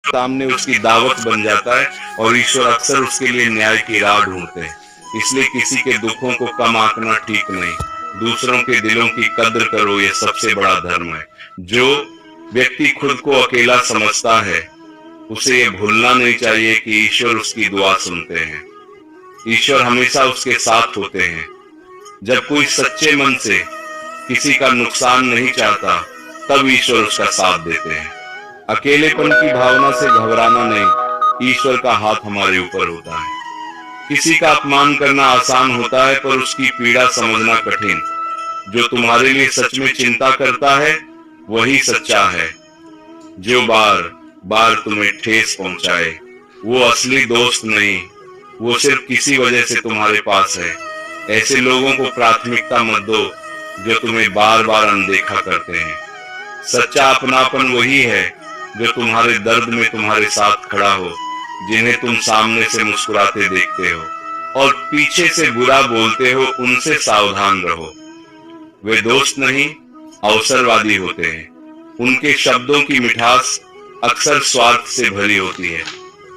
सामने उसकी दावत बन जाता है और ईश्वर अक्सर उसके लिए न्याय की राह ढूंढते हैं। इसलिए किसी के दुखों को कम आंकना ठीक नहीं। दूसरों के दिलों की कद्र करो, ये सबसे बड़ा धर्म है। जो व्यक्ति खुद को अकेला समझता है उसे ये भूलना नहीं चाहिए कि ईश्वर उसकी दुआ सुनते हैं। ईश्वर हमेशा उसके साथ होते हैं। जब कोई सच्चे मन से किसी का नुकसान नहीं चाहता तब ईश्वर उसका साथ देते हैं। अकेलेपन की भावना से घबराना नहीं, ईश्वर का हाथ हमारे ऊपर होता है। किसी का अपमान करना आसान होता है पर उसकी पीड़ा समझना कठिन। जो तुम्हारे लिए सच में चिंता करता है वही सच्चा है। जो बार बार तुम्हें ठेस पहुंचाए वो असली दोस्त नहीं, वो सिर्फ किसी वजह से तुम्हारे पास है। ऐसे लोगों को प्राथमिकता मत दो जो तुम्हें बार बार अनदेखा करते हैं। सच्चा अपनापन वही है जो तुम्हारे दर्द में तुम्हारे साथ खड़ा हो, जिन्हें तुम सामने से मुस्कुराते देखते हो और पीछे से बुरा बोलते हो, उनसे सावधान रहो। वे दोस्त नहीं अवसरवादी होते हैं। उनके शब्दों की मिठास अक्सर स्वार्थ से भरी होती है।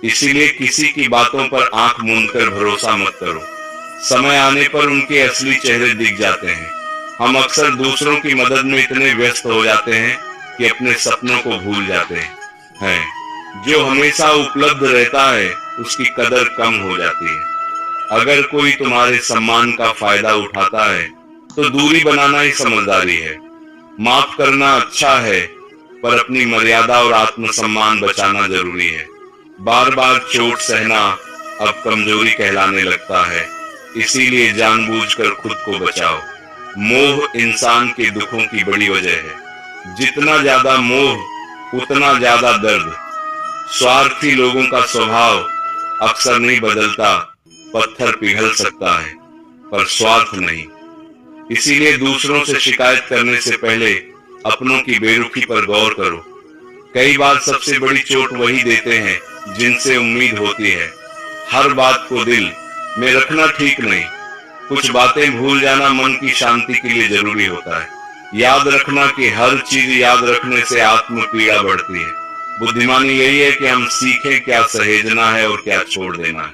इसीलिए किसी की बातों पर आंख मूंदकर भरोसा मत करो। समय आने पर उनके असली चेहरे दिख जाते हैं। हम अक्सर दूसरों की मदद में इतने व्यस्त हो जाते हैं कि अपने सपनों को भूल जाते हैं। जो हमेशा उपलब्ध रहता है उसकी कदर कम हो जाती है। अगर कोई तुम्हारे सम्मान का फायदा उठाता है तो दूरी बनाना ही समझदारी है। माफ करना अच्छा है पर अपनी मर्यादा और आत्मसम्मान बचाना जरूरी है। बार बार चोट सहना अब कमजोरी कहलाने लगता है। इसीलिए जानबूझकर खुद को बचाओ। मोह इंसान के दुखों की बड़ी वजह है। जितना ज्यादा मोह उतना ज्यादा दर्द। स्वार्थी लोगों का स्वभाव अक्सर नहीं बदलता। पत्थर पिघल सकता है पर स्वार्थ नहीं। इसीलिए दूसरों से शिकायत करने से पहले अपनों की बेरुखी पर गौर करो। कई बार सबसे बड़ी चोट वही देते हैं जिनसे उम्मीद होती है। हर बात को दिल में रखना ठीक नहीं। कुछ बातें भूल जाना मन की शांति के लिए जरूरी होता है। याद रखना कि हर चीज याद रखने से आत्म पीड़ा बढ़ती है। बुद्धिमानी यही है कि हम सीखें क्या सहेजना है और क्या छोड़ देना है।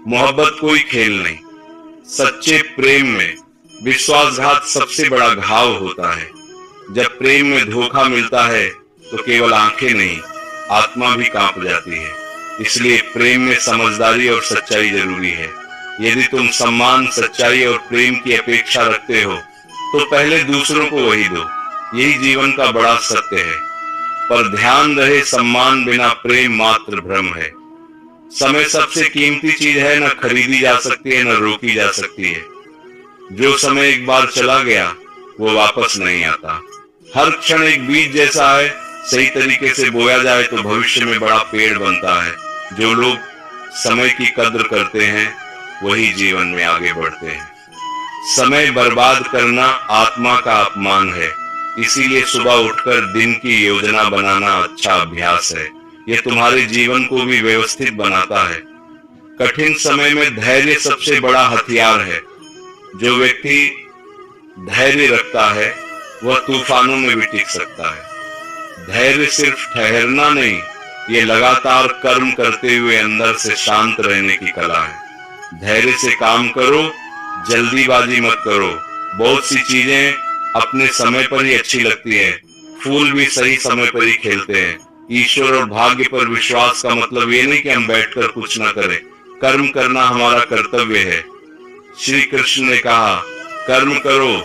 मोहब्बत कोई खेल नहीं। सच्चे प्रेम में विश्वासघात सबसे बड़ा घाव होता है। जब प्रेम में धोखा मिलता है तो केवल आंखें नहीं आत्मा भी कांप जाती है। इसलिए प्रेम में समझदारी और सच्चाई जरूरी है। यदि तुम सम्मान, सच्चाई और प्रेम की अपेक्षा रखते हो तो पहले दूसरों को वही दो। यही जीवन का बड़ा सत्य है। पर ध्यान रहे, सम्मान बिना प्रेम मात्र भ्रम है। समय सबसे कीमती चीज है, न खरीदी जा सकती है न रोकी जा सकती है। जो समय एक बार चला गया वो वापस नहीं आता। हर क्षण एक बीज जैसा है। सही तरीके से बोया जाए तो भविष्य में बड़ा पेड़ बनता है। जो लोग समय की कद्र करते हैं वही जीवन में आगे बढ़ते हैं। समय बर्बाद करना आत्मा का अपमान है। इसीलिए सुबह उठकर दिन की योजना बनाना अच्छा अभ्यास है। यह तुम्हारे जीवन को भी व्यवस्थित बनाता है। कठिन समय में धैर्य सबसे बड़ा हथियार है। जो व्यक्ति धैर्य रखता है वह तूफानों में भी टिक सकता है। धैर्य सिर्फ ठहरना नहीं, ये लगातार कर्म करते हुए अंदर से शांत रहने की कला है। धैर्य से काम करो, जल्दीबाजी मत करो। बहुत सी चीजें अपने समय पर ही अच्छी लगती है। फूल भी सही समय पर ही खिलते हैं। ईश्वर और भाग्य पर विश्वास का मतलब ये नहीं कि हम बैठकर कुछ न करें। कर्म करना हमारा कर्तव्य है। श्री कृष्ण ने कहा, कर्म करो,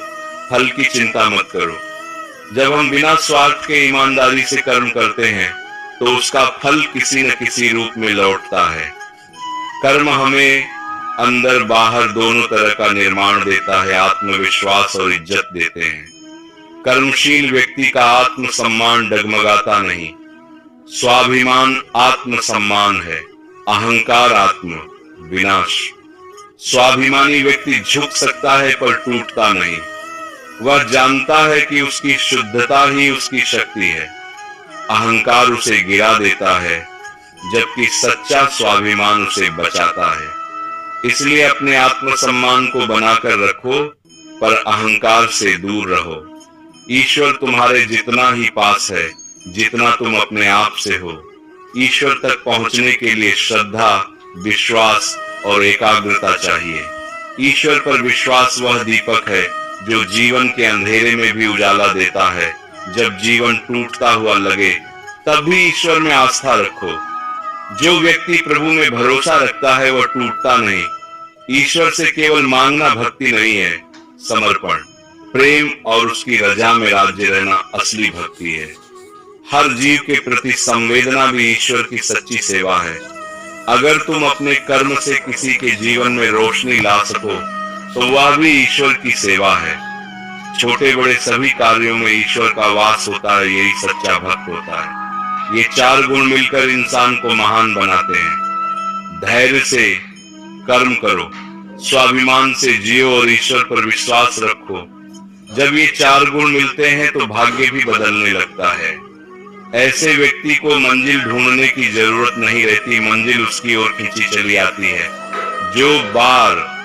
फल की चिंता मत करो। जब हम बिना स्वार्थ के ईमानदारी से कर्म करते हैं तो उसका फल किसी न किसी रूप में लौटता है। कर्म हमें अंदर बाहर दोनों तरह का निर्माण देता है, आत्मविश्वास और इज्जत देते हैं। कर्मशील व्यक्ति का आत्मसम्मान डगमगाता नहीं। स्वाभिमान आत्मसम्मान है, अहंकार आत्म विनाश। स्वाभिमानी व्यक्ति झुक सकता है पर टूटता नहीं। वह जानता है कि उसकी शुद्धता ही उसकी शक्ति है। अहंकार उसे गिरा देता है जबकि सच्चा स्वाभिमान उसे बचाता है। इसलिए अपने आत्मसम्मान को बनाकर रखो पर अहंकार से दूर रहो। ईश्वर तुम्हारे जितना ही पास है जितना तुम अपने आप से हो। ईश्वर तक पहुंचने के लिए श्रद्धा, विश्वास और एकाग्रता चाहिए। ईश्वर पर विश्वास वह दीपक है जो जीवन के अंधेरे में भी उजाला देता है। जब जीवन टूटता हुआ लगे तब भी ईश्वर में आस्था रखो। जो व्यक्ति प्रभु में भरोसा रखता है वह टूटता नहीं। ईश्वर से केवल मांगना भक्ति नहीं है, समर्पण, प्रेम और उसकी रजा में राज्य रहना असली भक्ति है। हर जीव के प्रति संवेदना भी ईश्वर की सच्ची सेवा है। अगर तुम अपने कर्म से किसी के जीवन में रोशनी ला सको तो वह भी ईश्वर की सेवा है। छोटे बड़े सभी कार्यों में ईश्वर का वास होता है, यही सच्चा भक्त होता है। ये चार गुण मिलकर इंसान को महान बनाते हैं। धैर्य से कर्म करो, स्वाभिमान से जियो और ईश्वर पर विश्वास रखो। जब ये चार गुण मिलते हैं तो भाग्य भी बदलने लगता है। ऐसे व्यक्ति को मंजिल ढूंढने की जरूरत नहीं रहती, मंजिल उसकी ओर खींची चली आती है। जो बार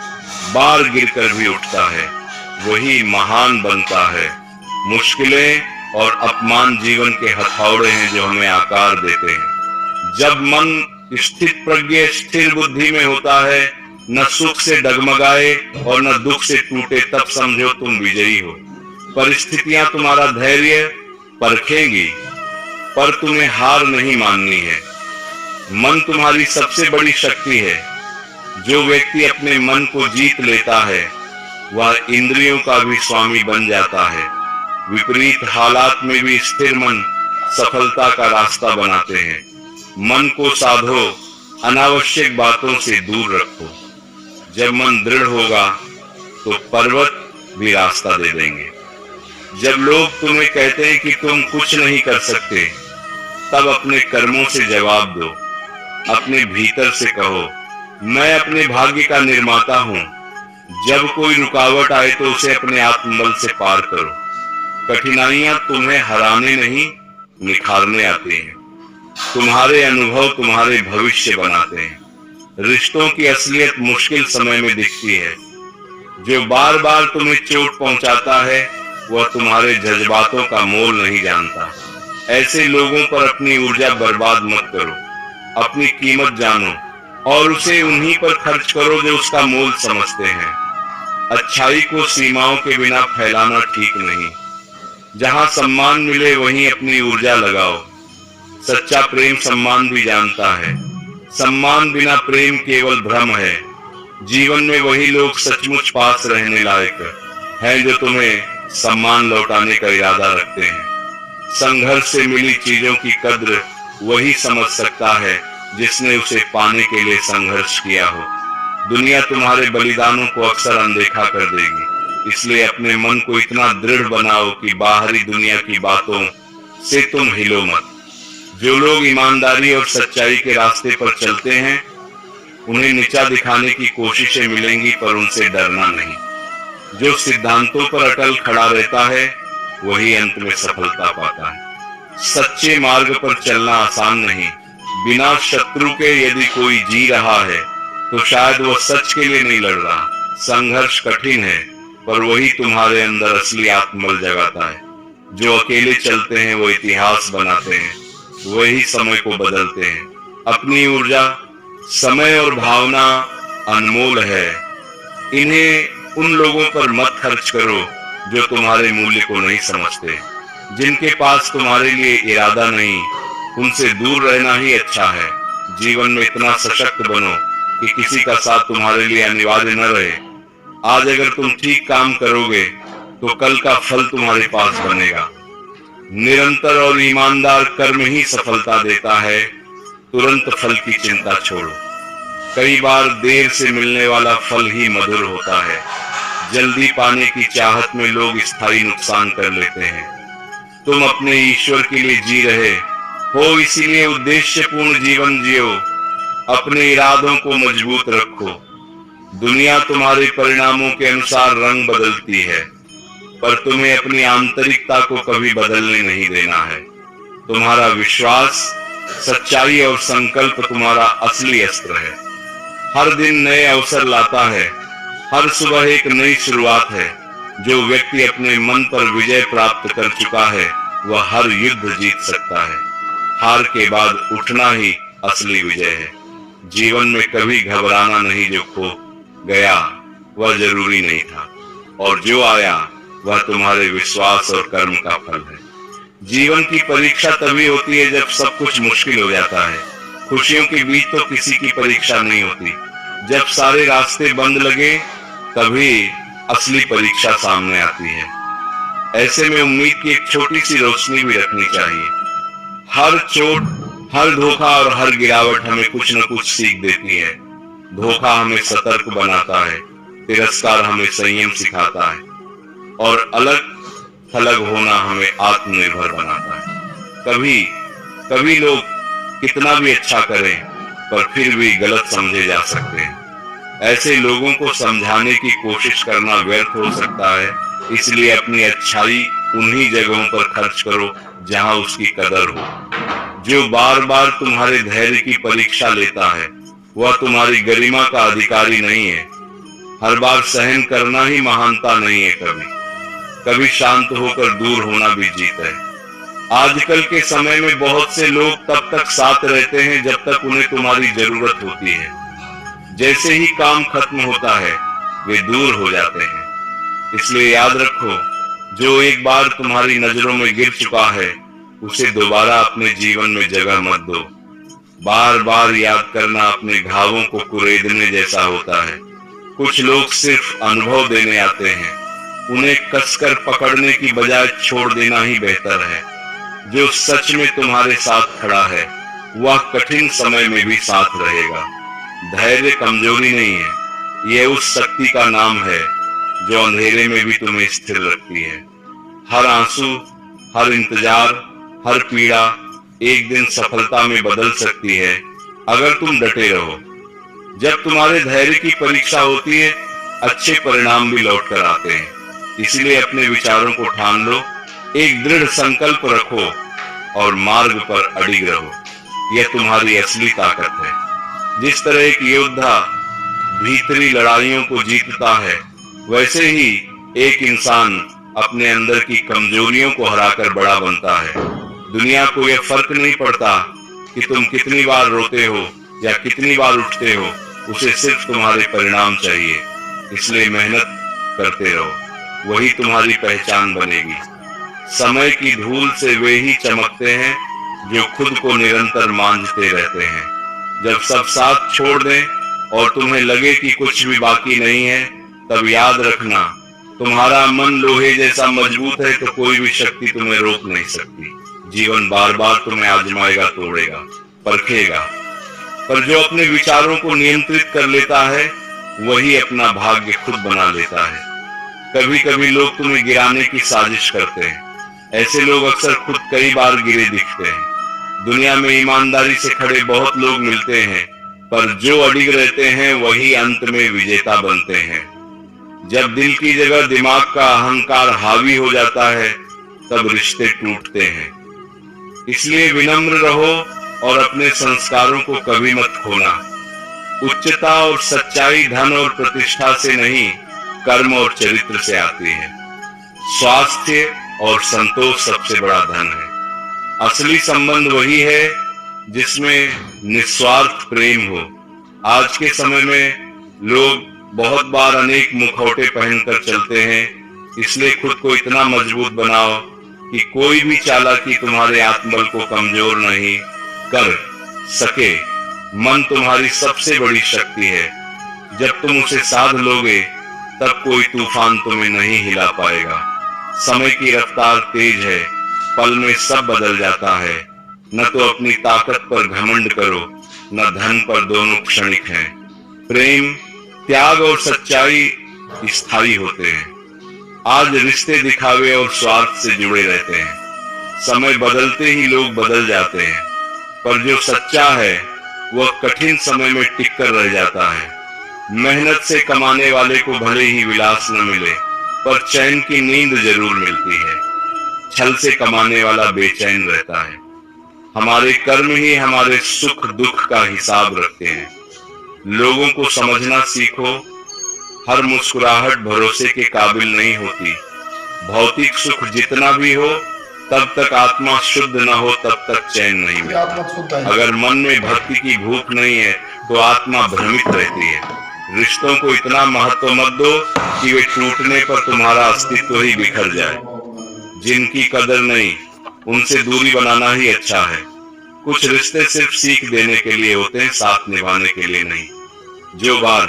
बार गिरकर भी उठता है वही महान बनता है। मुश्किलें और अपमान जीवन के हथौड़े हैं जो हमें आकार देते हैं। जब मन स्थित प्रज्ञ स्थिर बुद्धि में होता है, न सुख से डगमगाए और न दुख से टूटे, तब समझो तुम विजयी हो। परिस्थितियां तुम्हारा धैर्य परखेंगी पर तुम्हें हार नहीं माननी है। मन तुम्हारी सबसे बड़ी शक्ति है। जो व्यक्ति अपने मन को जीत लेता है वह इंद्रियों का भी स्वामी बन जाता है। विपरीत हालात में भी स्थिर मन सफलता का रास्ता बनाते हैं। मन को साधो, अनावश्यक बातों से दूर रखो। जब मन दृढ़ होगा तो पर्वत भी रास्ता दे देंगे। जब लोग तुम्हें कहते हैं कि तुम कुछ नहीं कर सकते, तब अपने कर्मों से जवाब दो। अपने भीतर से कहो, मैं अपने भाग्य का निर्माता हूं। जब कोई रुकावट आए तो उसे अपने आत्मबल से पार करो। कठिनाइयां तुम्हें हराने नहीं, निखारने आती हैं। तुम्हारे अनुभव तुम्हारे भविष्य बनाते हैं। रिश्तों की असलियत मुश्किल समय में दिखती है। जो बार बार तुम्हें चोट पहुंचाता है वह तुम्हारे जज्बातों का मोल नहीं जानता। ऐसे लोगों पर अपनी ऊर्जा बर्बाद मत करो। अपनी कीमत जानो और उसे उन्हीं पर खर्च करो जो उसका मोल समझते हैं। अच्छाई को सीमाओं के बिना फैलाना ठीक नहीं। जहां सम्मान मिले वहीं अपनी ऊर्जा लगाओ। सच्चा प्रेम सम्मान भी जानता है। सम्मान बिना प्रेम केवल भ्रम है। जीवन में वही लोग सचमुच पास रहने लायक हैं जो तुम्हें सम्मान लौटाने का इरादा रखते हैं। संघर्ष से मिली चीजों की कद्र वही समझ सकता है जिसने उसे पाने के लिए संघर्ष किया हो। दुनिया तुम्हारे बलिदानों को अक्सर अनदेखा कर देगी, इसलिए अपने मन को इतना दृढ़ बनाओ कि बाहरी दुनिया की बातों से तुम हिलो मत। जो लोग ईमानदारी और सच्चाई के रास्ते पर चलते हैं उन्हें नीचा दिखाने की कोशिशें मिलेंगी, पर उनसे डरना नहीं। जो सिद्धांतों पर अटल खड़ा रहता है वही अंत में सफलता पाता है। सच्चे मार्ग पर चलना आसान नहीं। बिना शत्रु के यदि कोई जी रहा है तो शायद वह सच के लिए नहीं लड़ रहा। संघर्ष कठिन है पर वही तुम्हारे अंदर असली आत्मबल जगाता है। जो अकेले चलते हैं वो इतिहास बनाते हैं, वही समय को बदलते हैं। अपनी ऊर्जा, समय और भावना अनमोल है। इन्हें उन लोगों पर मत खर्च करो जो तुम्हारे मूल्य को नहीं समझते। जिनके पास तुम्हारे लिए इरादा नहीं, उनसे दूर रहना ही अच्छा है। जीवन में इतना सशक्त बनो कि किसी का साथ तुम्हारे लिए अनिवार्य न रहे। आज अगर तुम ठीक काम करोगे तो कल का फल तुम्हारे पास बनेगा। निरंतर और ईमानदार कर्म ही सफलता देता है। तुरंत फल की चिंता छोड़ो। कई बार देर से मिलने वाला फल ही मधुर होता है। जल्दी पाने की चाहत में लोग स्थायी नुकसान कर लेते हैं। तुम अपने ईश्वर के लिए जी रहे हो, इसीलिए उद्देश्यपूर्ण जीवन जियो। अपने इरादों को मजबूत रखो। दुनिया तुम्हारे परिणामों के अनुसार रंग बदलती है, पर तुम्हें अपनी आंतरिकता को कभी बदलने नहीं देना है। तुम्हारा विश्वास, सच्चाई और संकल्प तुम्हारा असली अस्त्र है। हर दिन नए अवसर लाता है। हर सुबह एक नई शुरुआत है। जो व्यक्ति अपने मन पर विजय प्राप्त कर चुका है वह हर युद्ध जीत सकता है। हार के बाद उठना ही असली विजय है। जीवन में कभी घबराना नहीं, जो खो गया वह जरूरी नहीं था, और जो आया वह तुम्हारे विश्वास और कर्म का फल है। जीवन की परीक्षा तभी होती है जब सब कुछ मुश्किल हो जाता है। खुशियों के बीच तो किसी की परीक्षा नहीं होती। जब सारे रास्ते बंद लगे तभी असली परीक्षा सामने आती है। ऐसे में उम्मीद की एक छोटी सी रोशनी भी रखनी चाहिए। हर चोट, हर धोखा और हर गिरावट हमें कुछ न कुछ सीख देती है। धोखा हमें सतर्क बनाता है, तिरस्कार हमें संयम सिखाता है, और अलग थलग होना हमें आत्मनिर्भर बनाता है। कभी लोग कितना भी अच्छा करें पर फिर भी गलत समझे जा सकते हैं। ऐसे लोगों को समझाने की कोशिश करना व्यर्थ हो सकता है, इसलिए अपनी अच्छाई उन्हीं जगहों पर खर्च करो जहां उसकी कदर हो। जो बार बार तुम्हारे धैर्य की परीक्षा लेता है वह तुम्हारी गरिमा का अधिकारी नहीं है। हर बार सहन करना ही महानता नहीं है, कभी शांत होकर दूर होना भी जीत है। आजकल के समय में बहुत से लोग तब तक साथ रहते हैं जब तक उन्हें तुम्हारी जरूरत होती है। जैसे ही काम खत्म होता है वे दूर हो जाते हैं। इसलिए याद रखो, जो एक बार तुम्हारी नजरों में गिर चुका है उसे दोबारा अपने जीवन में जगह मत दो। बार बार याद करना अपने घावों को कुरेदने जैसा होता है। कुछ लोग सिर्फ अनुभव देने आते हैं, उन्हें कसकर पकड़ने की बजाय छोड़ देना ही बेहतर है। जो सच में तुम्हारे साथ खड़ा है वह कठिन समय में भी साथ रहेगा। धैर्य कमजोरी नहीं है, यह उस शक्ति का नाम है जो अंधेरे में भी तुम्हें स्थिर रखती है। हर आंसू, हर इंतजार, हर पीड़ा एक दिन सफलता में बदल सकती है अगर तुम डटे रहो। जब तुम्हारे धैर्य की परीक्षा होती है अच्छे परिणाम भी लौट कर आते हैं। इसलिए अपने विचारों को ठान लो, एक दृढ़ संकल्प रखो और मार्ग पर अडिग रहो। यह तुम्हारी असली ताकत है। जिस तरह एक योद्धा भीतरी लड़ाइयों को जीतता है, वैसे ही एक इंसान अपने अंदर की कमजोरियों को हराकर बड़ा बनता है। दुनिया को यह फर्क नहीं पड़ता कि तुम कितनी बार रोते हो या कितनी बार उठते हो, उसे सिर्फ तुम्हारे परिणाम चाहिए। इसलिए मेहनत करते रहो, वही तुम्हारी पहचान बनेगी। समय की धूल से वे ही चमकते हैं जो खुद को निरंतर मांझते रहते हैं। जब सब साथ छोड़ दें और तुम्हें लगे कि कुछ भी बाकी नहीं है, तब याद रखना, तुम्हारा मन लोहे जैसा मजबूत है तो कोई भी शक्ति तुम्हें रोक नहीं सकती। जीवन बार बार तुम्हें आजमाएगा, तोड़ेगा, परखेगा, पर जो अपने विचारों को नियंत्रित कर लेता है वही अपना भाग्य खुद बना लेता है। कभी कभी लोग तुम्हें गिराने की साजिश करते हैं। ऐसे लोग अक्सर खुद कई बार गिरे दिखते हैं। दुनिया में ईमानदारी से खड़े बहुत लोग मिलते हैं, पर जो अडिग रहते हैं वही अंत में विजेता बनते हैं। जब दिल की जगह दिमाग का अहंकार हावी हो जाता है तब रिश्ते टूटते हैं। इसलिए विनम्र रहो और अपने संस्कारों को कभी मत खोना। उच्चता और सच्चाई धन और प्रतिष्ठा से नहीं, कर्म और चरित्र से आती है। स्वास्थ्य और संतोष सबसे बड़ा धन है। असली संबंध वही है जिसमें निस्वार्थ प्रेम हो। आज के समय में लोग बहुत बार अनेक मुखौटे पहनकर चलते हैं, इसलिए खुद को इतना मजबूत बनाओ कि कोई भी चालाकी तुम्हारे आत्मबल को कमजोर नहीं कर सके। मन तुम्हारी सबसे बड़ी शक्ति है। जब तुम उसे साध लोगे तब कोई तूफान तुम्हें नहीं हिला पाएगा। समय की रफ्तार तेज है, पल में सब बदल जाता है। न तो अपनी ताकत पर घमंड करो, न धन पर, दोनों क्षणिक हैं। प्रेम, त्याग और सच्चाई स्थायी होते हैं। आज रिश्ते दिखावे और स्वार्थ से जुड़े रहते हैं। समय बदलते ही लोग बदल जाते हैं, पर जो सच्चा है वह कठिन समय में टिक कर रह जाता है। मेहनत से कमाने वाले को भले ही विलास न मिले, पर चैन की नींद जरूर मिलती है। छल से कमाने वाला बेचैन रहता है। हमारे कर्म ही हमारे सुख दुख का हिसाब रखते हैं। लोगों को समझना सीखो। हर मुस्कुराहट भरोसे के काबिल नहीं होती। भौतिक सुख जितना भी हो, तब तक आत्मा शुद्ध न हो तब तक चैन नहीं मिलता। अगर मन में भक्ति की भूख नहीं है तो आत्मा भ्रमित रहती है। रिश्तों को इतना महत्व मत दो कि वे टूटने पर तुम्हारा अस्तित्व ही बिखर जाए। जिनकी कदर नहीं उनसे दूरी बनाना ही अच्छा है। कुछ रिश्ते सिर्फ सीख देने के लिए होते हैं, साथ निभाने के लिए नहीं। जो बार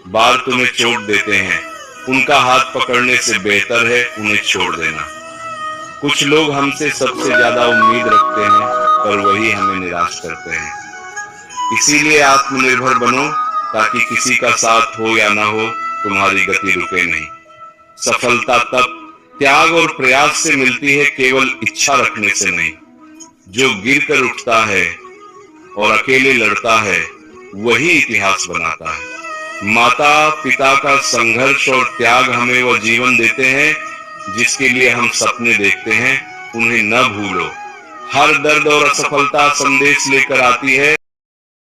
बार तुम्हें चोट देते हैं उनका हाथ पकड़ने से बेहतर है उन्हें छोड़ देना। कुछ लोग हमसे सबसे ज्यादा उम्मीद रखते हैं पर वही हमें निराश करते हैं। इसीलिए आत्मनिर्भर बनो ताकि किसी का साथ हो या ना हो तुम्हारी गति रुके नहीं। सफलता तब त्याग और प्रयास से मिलती है, केवल इच्छा रखने से नहीं। जो गिरकर उठता है और अकेले लड़ता है वही इतिहास बनाता है। माता पिता का संघर्ष और त्याग हमें वो जीवन देते हैं जिसके लिए हम सपने देखते हैं। उन्हें न भूलो। हर दर्द और असफलता संदेश लेकर आती है।